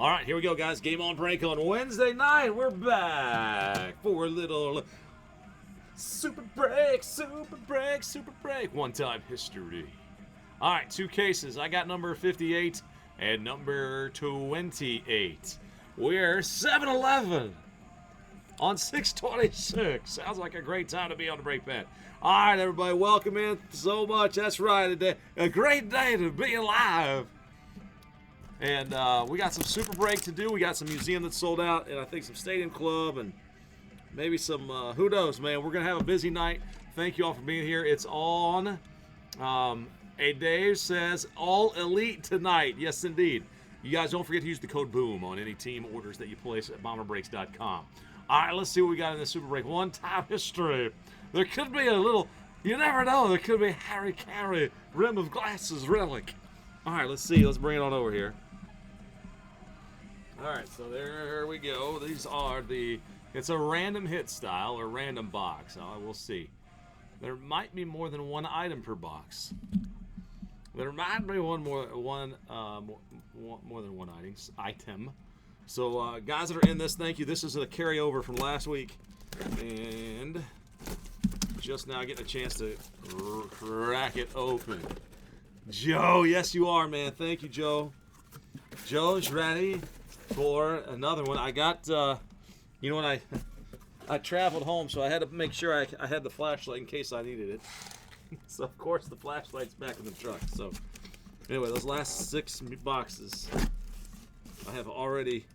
All right, here we go, guys. Game on break on Wednesday night. We're back for a little super break, super break, super break. One-time history. All right, two cases. I got number 58 and number 28. We're 7-11 on 626. Sounds like a great time to be on the break pad. All right, everybody, welcome in so much. That's right, today a great day to be alive. And we got some super break to do. We got some museum that's sold out, and I think some stadium club, and maybe some, who knows, man. We're going to have a busy night. Thank you all for being here. It's on, Dave says, all elite tonight. Yes, indeed. You guys don't forget to use the code BOOM on any team orders that you place at bomberbreaks.com. All right, let's see what we got in this super break. One-time history. There could be a little, you never know, there could be a Harry Carey rim of glasses relic. All right, let's see. Let's bring it on over here. All right, so there we go. These are it's a random hit style or random box. We'll see. There might be more than one item per box. There might be more than one item. So guys that are in this, thank you. This is a carryover from last week, and just now getting a chance to crack it open. Joe, yes you are, man. Thank you, Joe. Joe's ready for another one. I got, when I traveled home, so I had to make sure I had the flashlight in case I needed it. So, of course, the flashlight's back in the truck. So, anyway, those last 6 boxes, I have already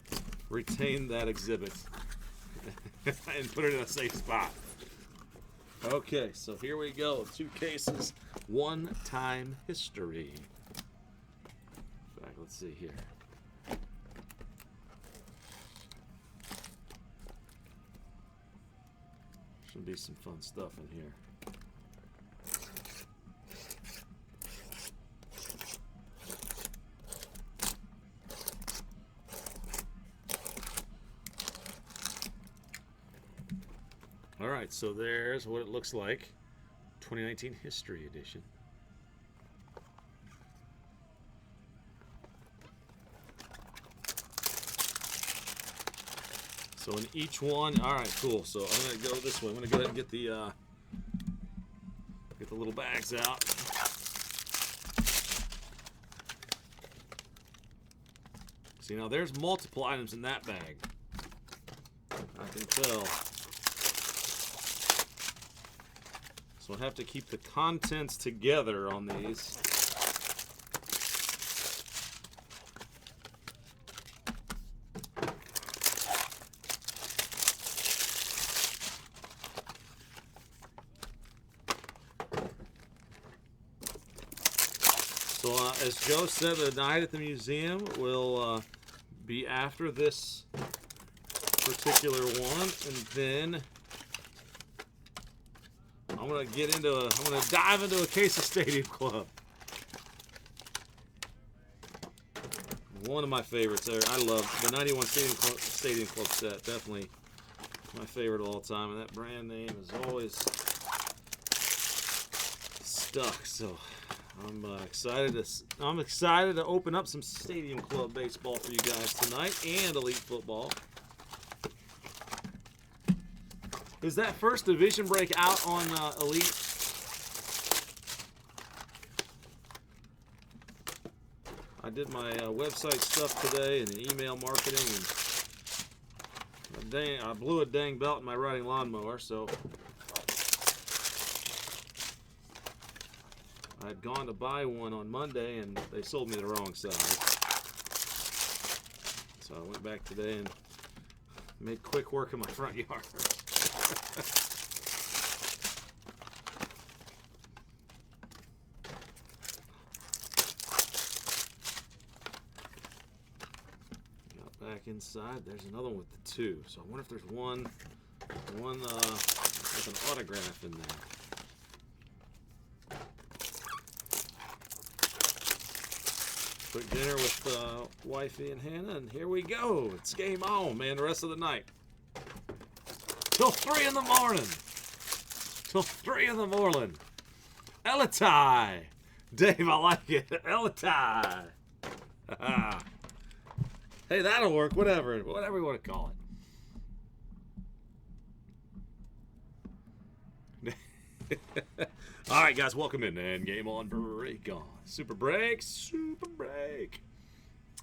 retained that exhibit and put it in a safe spot. Okay, so here we go. 2 cases, one-time history. In fact, let's see here. Should be some fun stuff in here. All right, so there's what it looks like. 2019 History Edition. So in each one, all right, cool. So I'm gonna go this way. I'm gonna go ahead and get the little bags out. See, now there's multiple items in that bag. I can tell. So I have to keep the contents together on these. So as Joe said, the night at the museum will be after this particular one, and then I'm gonna dive into a case of Stadium Club. One of my favorites there. I love the 91 Stadium Club set. Definitely my favorite of all time, and that brand name is always stuck. So I'm excited to open up some Stadium Club baseball for you guys tonight, and Elite football. Is that first division break out on Elite? I did my website stuff today and email marketing, and I blew a dang belt in my riding lawnmower, so I had gone to buy one on Monday, and they sold me the wrong size. So I went back today and made quick work of my front yard. Got back inside. There's another one with the 2. So I wonder if there's one with an autograph in there. Quick dinner with wifey and Hannah, and here we go. It's game on, man, the rest of the night. Till 3 in the morning. Till 3 in the morning. Elitai. Dave, I like it. Elitai. Hey, that'll work. Whatever you want to call it. All right, guys, welcome in, man. Game on break on. Super break.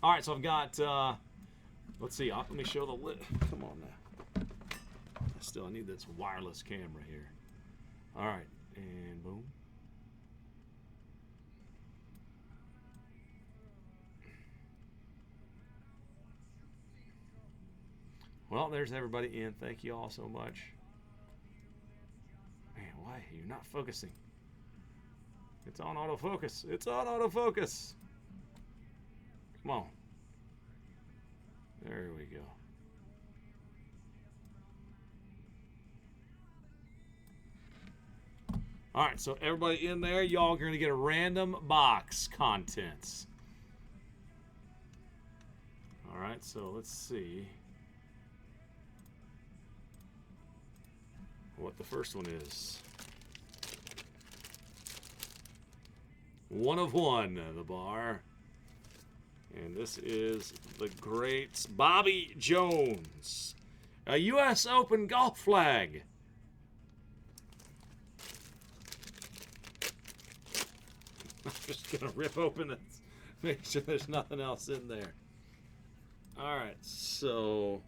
All right, so I've got, let's see, let me show the list. Come on now. I need this wireless camera here. All right, and boom. Well, there's everybody in. Thank you all so much. Man, why? You're not focusing. It's on autofocus. It's on autofocus. Come on. There we go. All right, so everybody in there, y'all are going to get a random box contents. All right, so let's see what the first one is. One of one, the bar. And this is the great Bobby Jones. A U.S. Open golf flag. I'm just going to rip open it. Make sure there's nothing else in there. All right, so...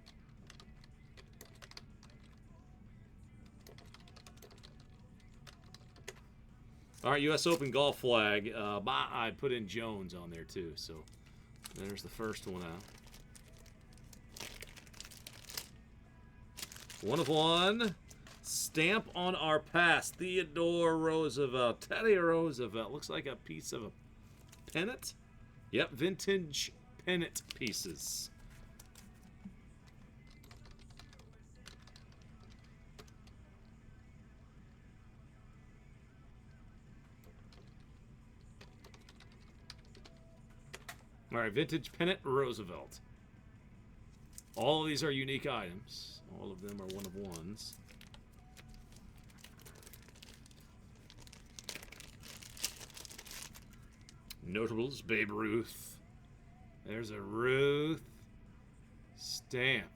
All right, U.S. Open golf flag. I put in Jones on there, too, so there's the first one out. One of one. Stamp on our past. Theodore Roosevelt. Teddy Roosevelt. Looks like a piece of a pennant. Yep, vintage pennant pieces. All right, vintage pennant Roosevelt. All of these are unique items. All of them are one of ones. Notables, Babe Ruth. There's a Ruth stamp.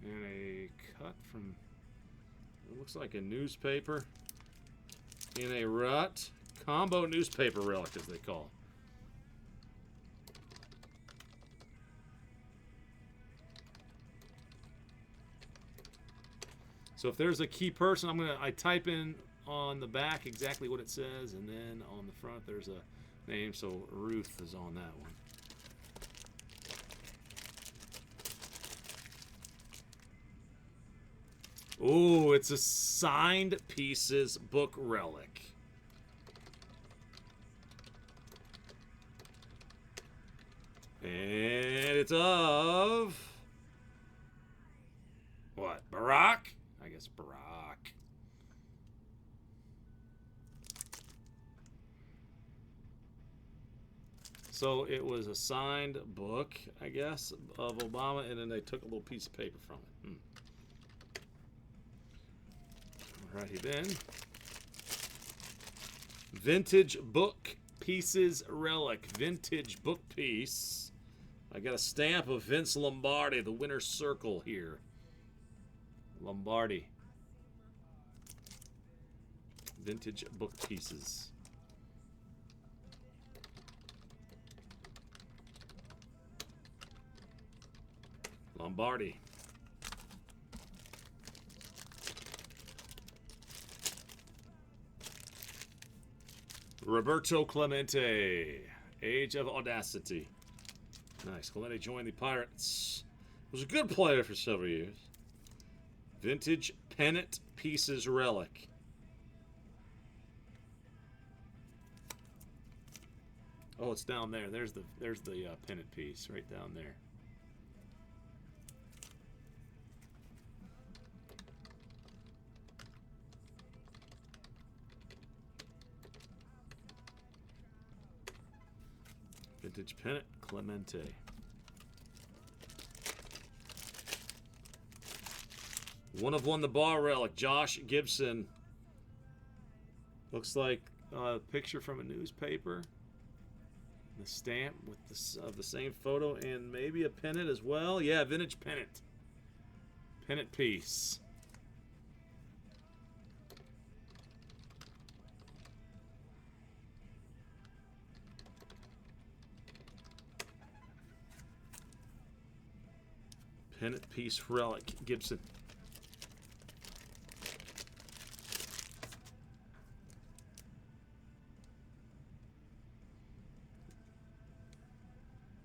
And a cut from, it looks like a newspaper in a rut. Combo newspaper relic, as they call it. So if there's a key person, I type in on the back exactly what it says, and then on the front there's a name. So Ruth is on that one. Ooh, it's a signed pieces book relic. And it's of what? Barack? I guess Barack. So it was a signed book, I guess, of Obama, and then they took a little piece of paper from it. Alrighty then. Vintage book pieces relic. Vintage book piece. I got a stamp of Vince Lombardi, the winner's circle here. Lombardi. Vintage book pieces. Lombardi. Roberto Clemente. Age of Audacity. Nice. Clemente joined the Pirates. Was a good player for several years. Vintage pennant pieces relic. Oh, it's down there. There's the pennant piece right down there. Vintage pennant Clemente. One of one the bar relic, Josh Gibson. Looks like a picture from a newspaper. The stamp with the same photo and maybe a pennant as well. Yeah, vintage pennant. Pennant piece. Pennant piece relic, Gibson.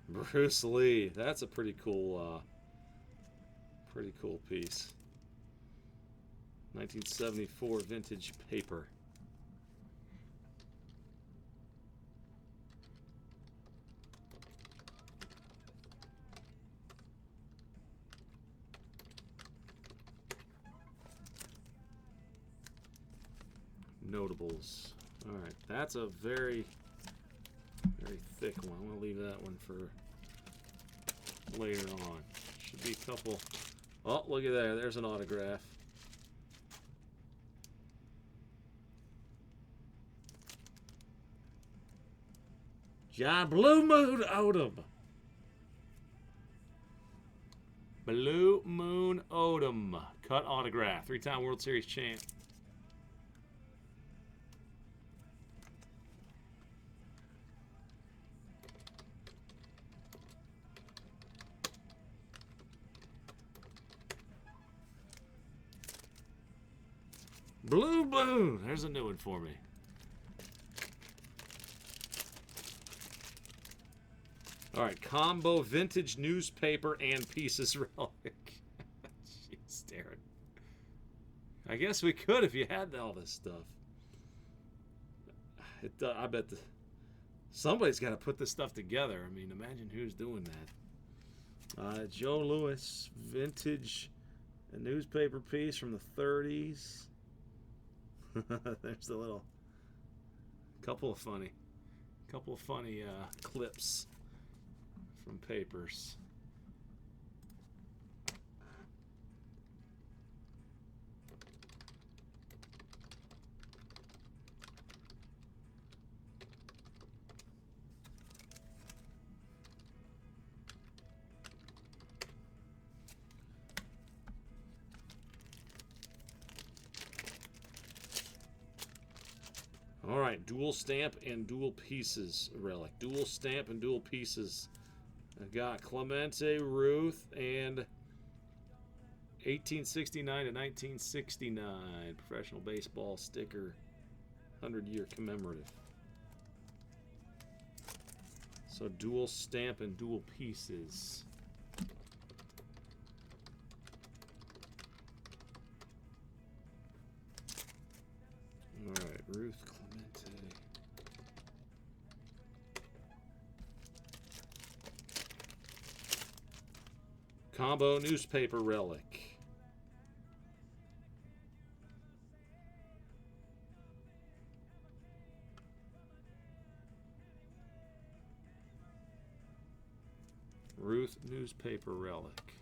Bruce Lee. That's a pretty cool piece. 1974 vintage paper. Notables. All right, that's a very thick one. I'm gonna leave that one for later on. Should be a couple. Oh, look at there. There's an autograph. John Blue Moon Odom. Blue Moon Odom. Cut autograph. 3-time World Series champ. Blue Moon. There's a new one for me. All right, combo vintage newspaper and pieces relic. Jeez, Darren. I guess we could if you had all this stuff. I bet somebody's got to put this stuff together. I mean, imagine who's doing that. Joe Louis, vintage newspaper piece from the 30s. There's the little couple of funny clips from papers. All right, dual stamp and dual pieces relic. Dual stamp and dual pieces. I've got Clemente, Ruth, and 1869 to 1969 professional baseball sticker, 100-year commemorative. So dual stamp and dual pieces. All right, Ruth Clemente. Combo newspaper relic. Ruth newspaper relic.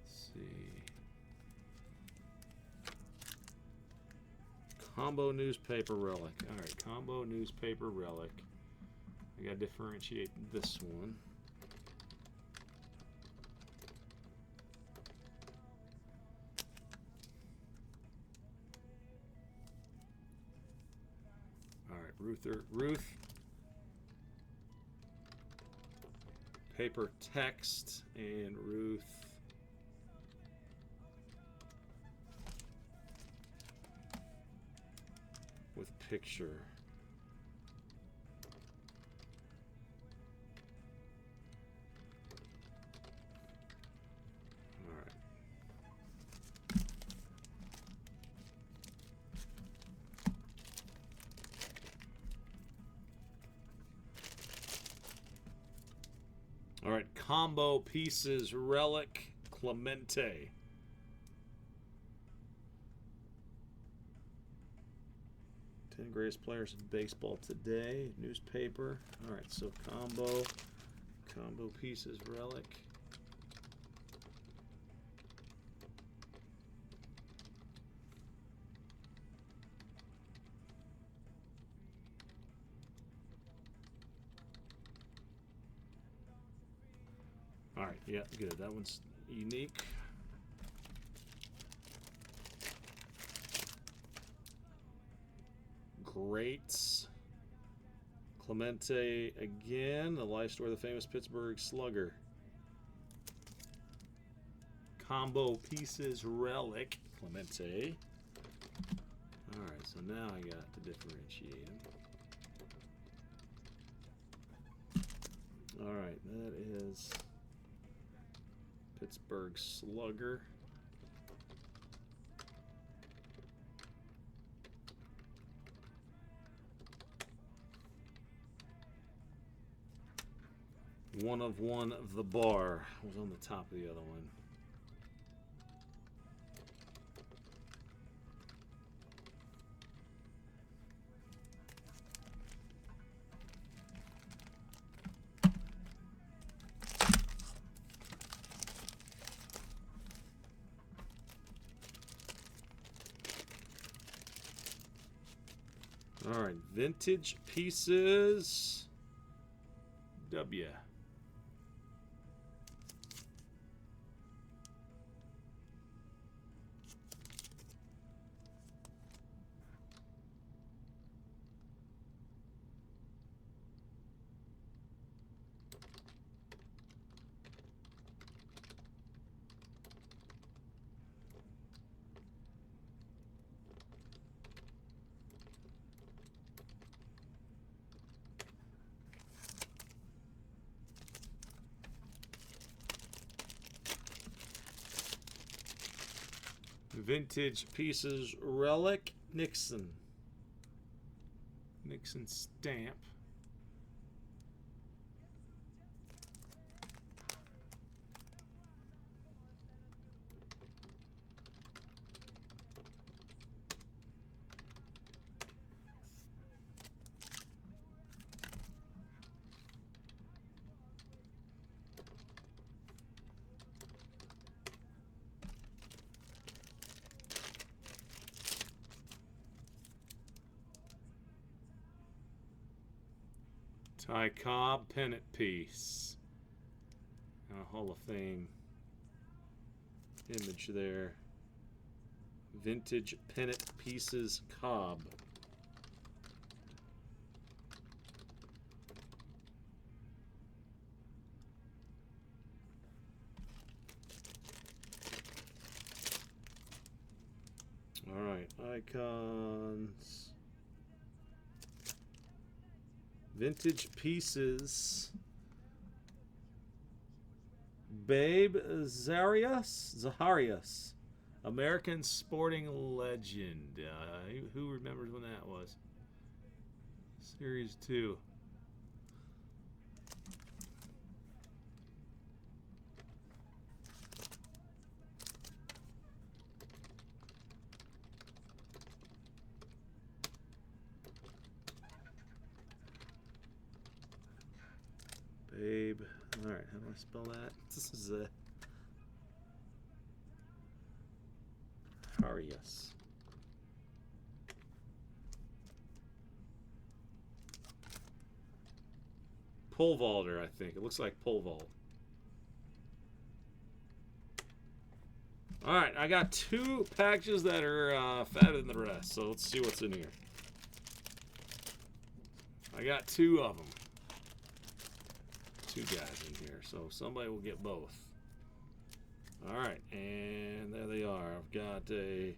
Let's see. Combo newspaper relic. All right, combo newspaper relic. I gotta differentiate this one. Ruth paper text and Ruth with picture. All right. All right, combo pieces, relic, Clemente. Ten greatest players in baseball today, newspaper. All right, so combo pieces, relic. Alright, yeah, good. That one's unique. Great. Clemente again. The life story of the famous Pittsburgh Slugger. Combo pieces relic. Clemente. Alright, so now I got to differentiate them. Alright, that is Pittsburgh Slugger. One of the bar was on the top of the other one. All right, vintage pieces. W. Vintage pieces relic Nixon. Nixon stamp. Ty Cobb pennant piece. And a Hall of Fame image there. Vintage pennant pieces Cobb. All right, icons. Vintage pieces. Babe Zaharias. American sporting legend. Who remembers when that was? Series 2. Babe. Alright, how do I spell that? This is a Arias. Pole vaulter, I think. It looks like pole vault. Alright, I got 2 packages that are fatter than the rest, so let's see what's in here. I got 2 of them. 2 guys in here, so somebody will get both. Alright, and there they are. I've got a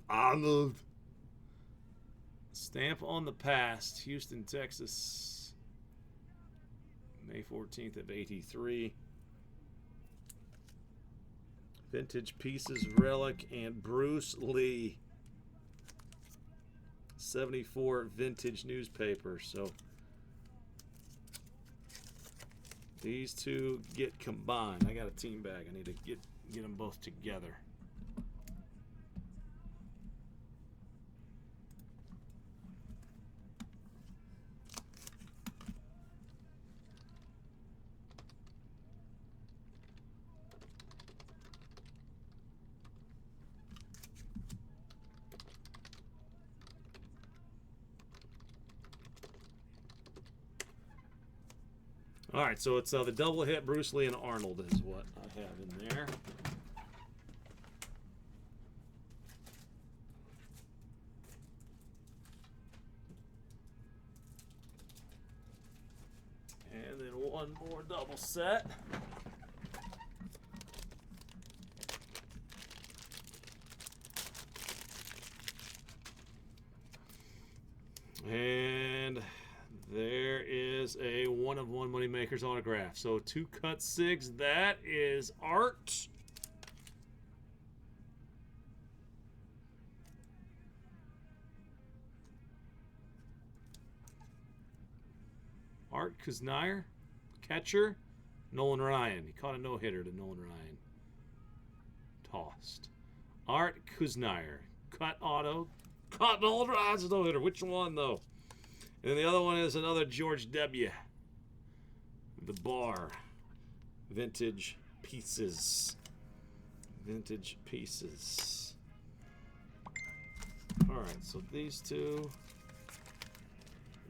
Arnold stamp on the past, Houston, Texas, May 14th of '83. Vintage pieces relic and Bruce Lee 74 vintage newspaper. So these 2 get combined. I got a team bag. I need to get them both together. All right, so it's the double hit Bruce Lee and Arnold is what I have in there. And then one more double set. And there is a 1-of-1 Moneymakers autograph. So 2 cut 6. That is Art. Art Kuznire, catcher. Nolan Ryan. He caught a no-hitter to Nolan Ryan. Tossed. Art Kuznire. Cut auto. Caught Nolan Ryan's no-hitter. Which one, though? And the other one is another George W. The Bar. Vintage Pieces. Vintage Pieces. All right, so these two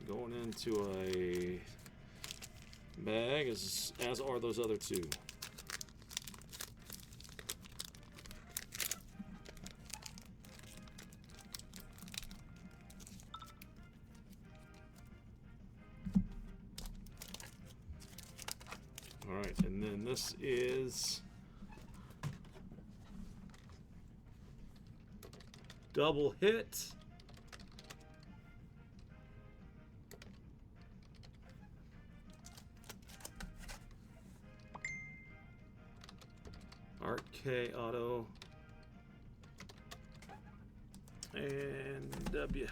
going into a bag, as are those other two. All right, and then this is double hit. Art K auto and W.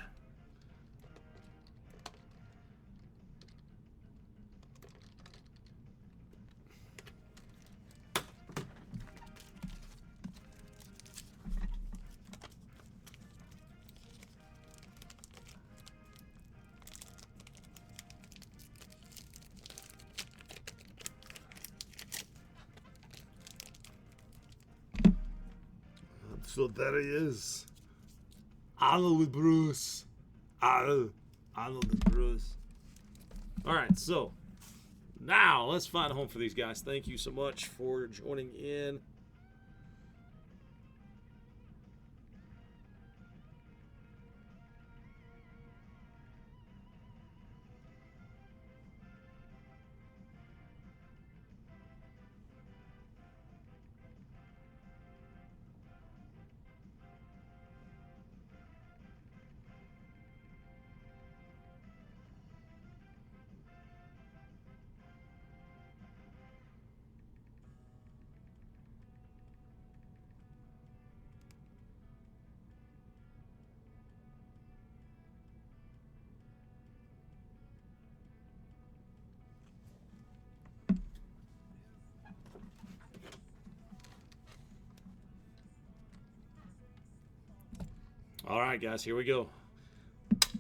So there he is. Arnold with Bruce. Arnold with Bruce. All right, so now let's find a home for these guys. Thank you so much for joining in. All right, guys, here we go.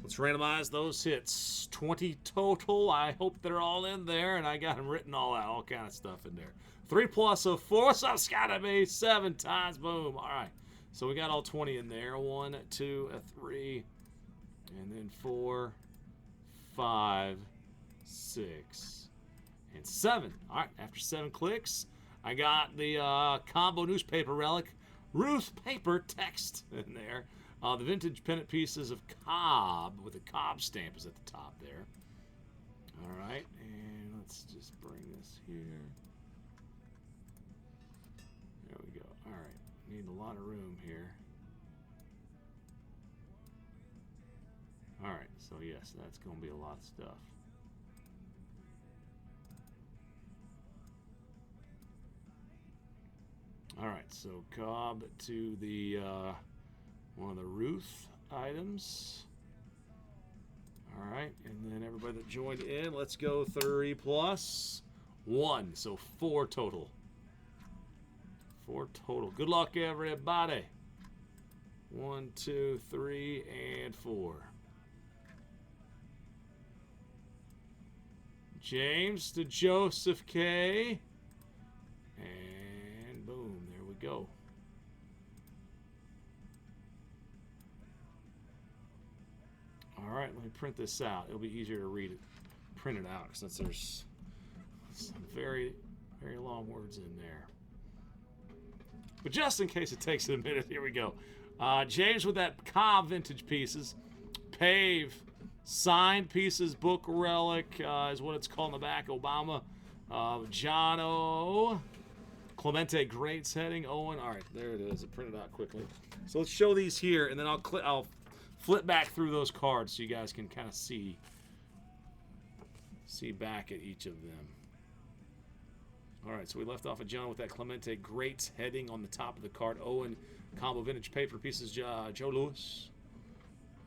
Let's randomize those hits. 20 total. I hope they're all in there, and I got them written all out, all kind of stuff in there. 3 plus a 4. What's up, Scotty? 7 times. Boom. All right. So we got all 20 in there. 1, 2, 3, and then 4, 5, 6, and 7. All right. After 7 clicks, I got the combo newspaper relic, Ruth paper text in there. The vintage pennant pieces of Cobb with a Cobb stamp is at the top there. All right, and let's just bring this here. There we go. All right, need a lot of room here. All right, so yes, that's going to be a lot of stuff. All right, so Cobb to the one of the Ruth items. All right, and then everybody that joined in, let's go 3 plus 1, so 4 total. 4 total. Good luck, everybody. 1, 2, 3, and 4. James to Joseph K. And boom, there we go. All right, let me print this out. It'll be easier to read it, print it out, since there's Some very, very long words in there. But just in case it takes a minute, here we go. James with that Cobb vintage pieces. Pave, signed pieces, book relic is what it's called in the back. Obama, Jono, Clemente, great setting. Owen, all right, there it is. It printed out quickly. So let's show these here, and then I'll flip back through those cards so you guys can kind of see back at each of them. All right, so we left off with John with that Clemente great heading on the top of the card. Owen, combo vintage paper pieces, Joe Louis.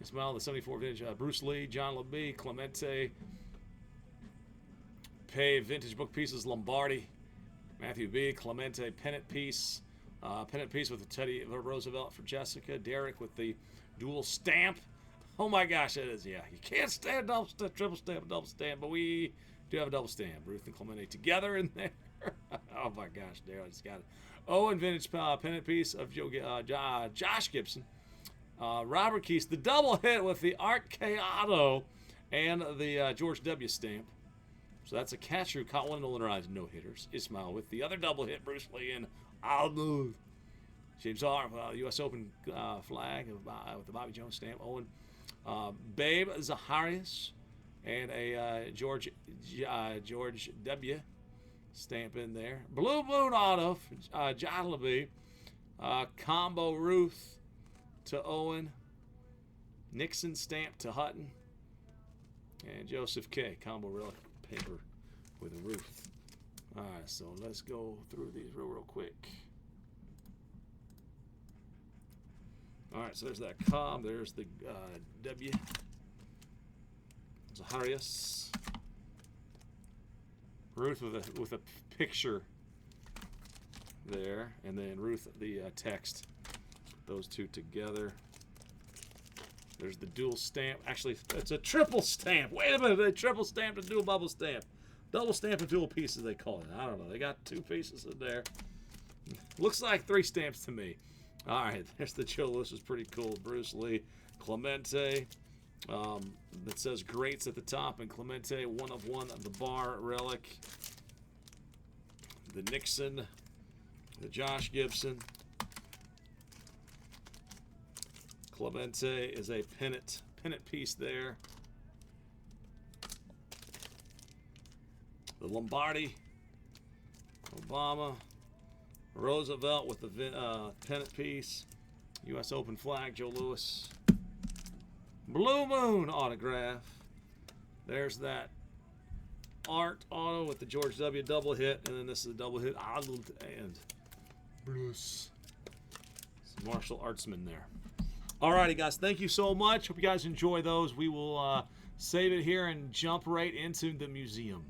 Ismail, the 74 vintage, Bruce Lee, John LeBee, Clemente. Pave, vintage book pieces, Lombardi. Matthew B, Clemente, pennant piece. Pennant piece with the Teddy Roosevelt for Jessica. Derek with the dual stamp. Oh my gosh, that is, yeah. You can't stand double stamp, triple stamp, double stamp, but we do have a double stamp. Ruth and Clemente together in there. Oh my gosh, there, I just got it. Owen vintage pennant piece of Josh Gibson. Robert Keys, the double hit with the Art K Auto and the George W stamp. So that's a catcher who caught one of the Nolanized no-hitters. Ismail with the other double hit, Bruce Lee, and I'll move. James R. U.S. Open flag with the Bobby Jones stamp. Owen, Babe Zaharias, and a George W stamp in there. Blue Moon Auto, John LeBee. Combo Ruth to Owen. Nixon stamp to Hutton. And Joseph K. Combo relic paper with a Ruth. All right, so let's go through these real quick. All right, so there's that Cobb. There's the W. Zaharias. Ruth with a picture there, and then Ruth the text. Those two together. There's the dual stamp. Actually, it's a triple stamp. Wait a minute, they triple stamped a dual bubble stamp. Double stamp and dual pieces, they call it. I don't know. They got two pieces in there. Looks like three stamps to me. All right, there's the Joe Louis, is pretty cool. Bruce Lee, Clemente. That says greats at the top, and Clemente, one of one, the bar relic. The Nixon, the Josh Gibson. Clemente is a pennant piece there. The Lombardi, Obama, Roosevelt with the pennant piece. U.S. Open flag, Joe Louis. Blue Moon autograph. There's that Art Auto with the George W. double hit, and then this is a double hit. And Bruce. Some martial artsman there. Alrighty, guys. Thank you so much. Hope you guys enjoy those. We will save it here and jump right into the museum.